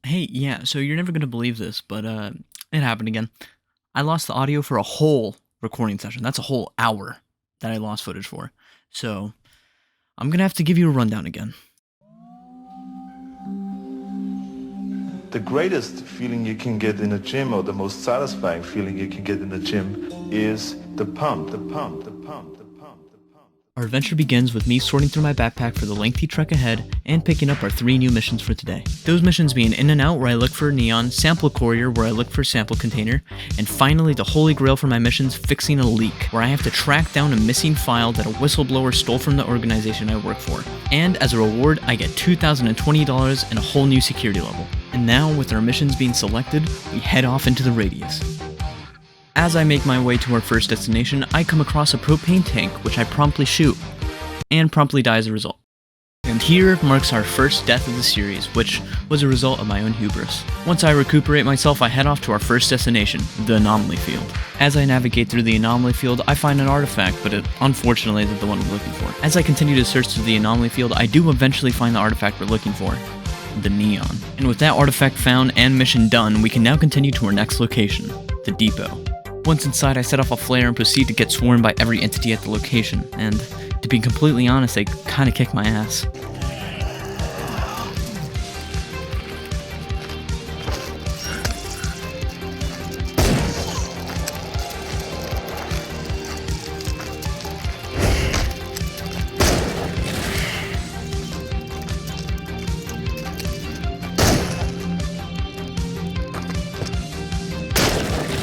Hey, yeah, so you're never gonna believe this, but it happened again. I lost the audio for a whole recording session. That's a whole hour that I lost footage for. So I'm gonna have to give you a rundown again. The greatest feeling you can get in a gym, or the most satisfying feeling you can get in the gym, is the pump, the pump, the pump, the pump, the pump. Our adventure begins with me sorting through my backpack for the lengthy trek ahead and picking up our 3 new missions for today. Those missions being In and Out, where I look for Neon, Sample Courier, where I look for Sample Container, and finally the holy grail for my missions, Fixing a Leak, where I have to track down a missing file that a whistleblower stole from the organization I work for. And as a reward, I get $2,020 and a whole new security level. And now, with our missions being selected, we head off into the radius. As I make my way to our first destination, I come across a propane tank, which I promptly shoot, and promptly die as a result. And here marks our first death of the series, which was a result of my own hubris. Once I recuperate myself, I head off to our first destination, the Anomaly Field. As I navigate through the Anomaly Field, I find an artifact, but it unfortunately isn't the one we're looking for. As I continue to search through the Anomaly Field, I do eventually find the artifact we're looking for, the Neon. And with that artifact found and mission done, we can now continue to our next location, the Depot. Once inside, I set off a flare and proceed to get swarmed by every entity at the location, and to be completely honest, they kinda kicked my ass.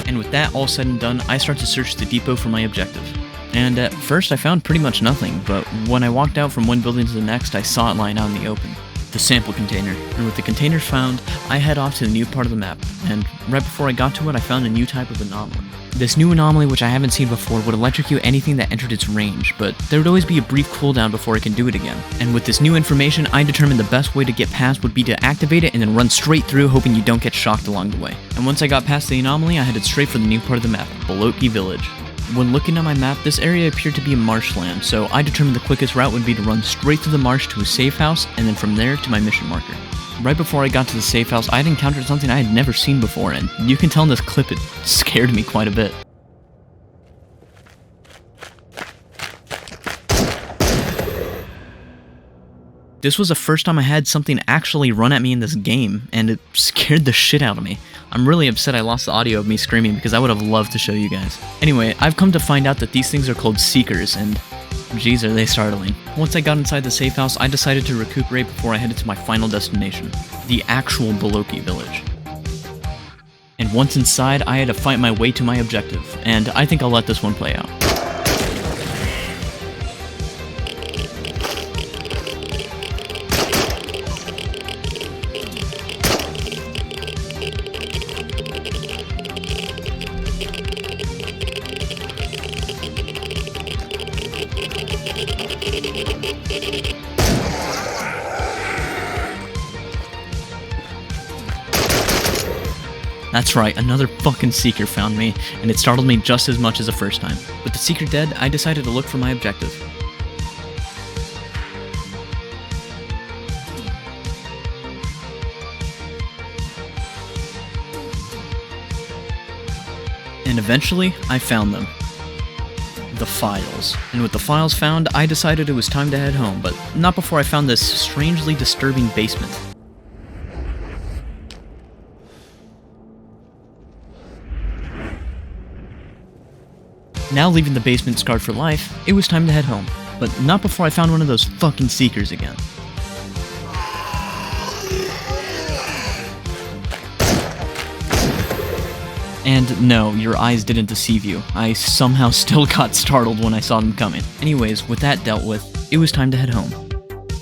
And with that all said and done, I start to search the depot for my objective. And at first I found pretty much nothing, but when I walked out from one building to the next, I saw it lying out in the open. The sample container. And with the container found, I head off to the new part of the map, and right before I got to it, I found a new type of anomaly. This new anomaly, which I haven't seen before, would electrocute anything that entered its range, but there would always be a brief cooldown before it can do it again. And with this new information, I determined the best way to get past would be to activate it and then run straight through, hoping you don't get shocked along the way. And once I got past the anomaly, I headed straight for the new part of the map, Bolotki Village. When looking at my map, this area appeared to be a marshland, so I determined the quickest route would be to run straight through the marsh to a safe house, and then from there to my mission marker. Right before I got to the safe house, I had encountered something I had never seen before, and you can tell in this clip it scared me quite a bit. This was the first time I had something actually run at me in this game, and it scared the shit out of me. I'm really upset I lost the audio of me screaming because I would have loved to show you guys. Anyway, I've come to find out that these things are called Seekers, and geez, are they startling. Once I got inside the safe house, I decided to recuperate before I headed to my final destination, the actual Bolotki Village. And once inside, I had to fight my way to my objective, and I think I'll let this one play out. That's right, another fucking Seeker found me, and it startled me just as much as the first time. With the Seeker dead, I decided to look for my objective. And eventually, I found them. The files. And with the files found, I decided it was time to head home, but not before I found this strangely disturbing basement. Now leaving the basement scarred for life, it was time to head home, but not before I found one of those fucking Seekers again. And no, your eyes didn't deceive you. I somehow still got startled when I saw them coming. Anyways, with that dealt with, it was time to head home.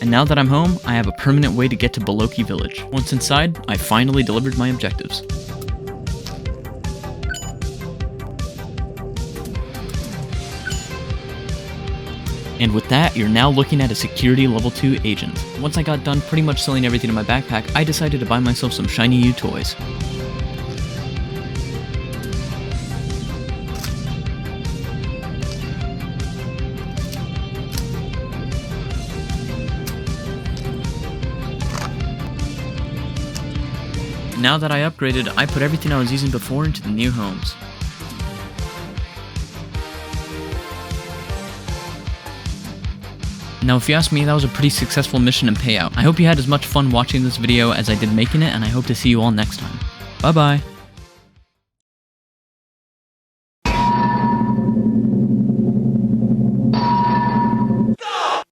And now that I'm home, I have a permanent way to get to Bolotki Village. Once inside, I finally delivered my objectives. And with that, you're now looking at a security level 2 agent. Once I got done pretty much selling everything in my backpack, I decided to buy myself some shiny new toys. Now that I upgraded, I put everything I was using before into the new homes. Now if you ask me, that was a pretty successful mission and payout. I hope you had as much fun watching this video as I did making it, and I hope to see you all next time. Bye bye!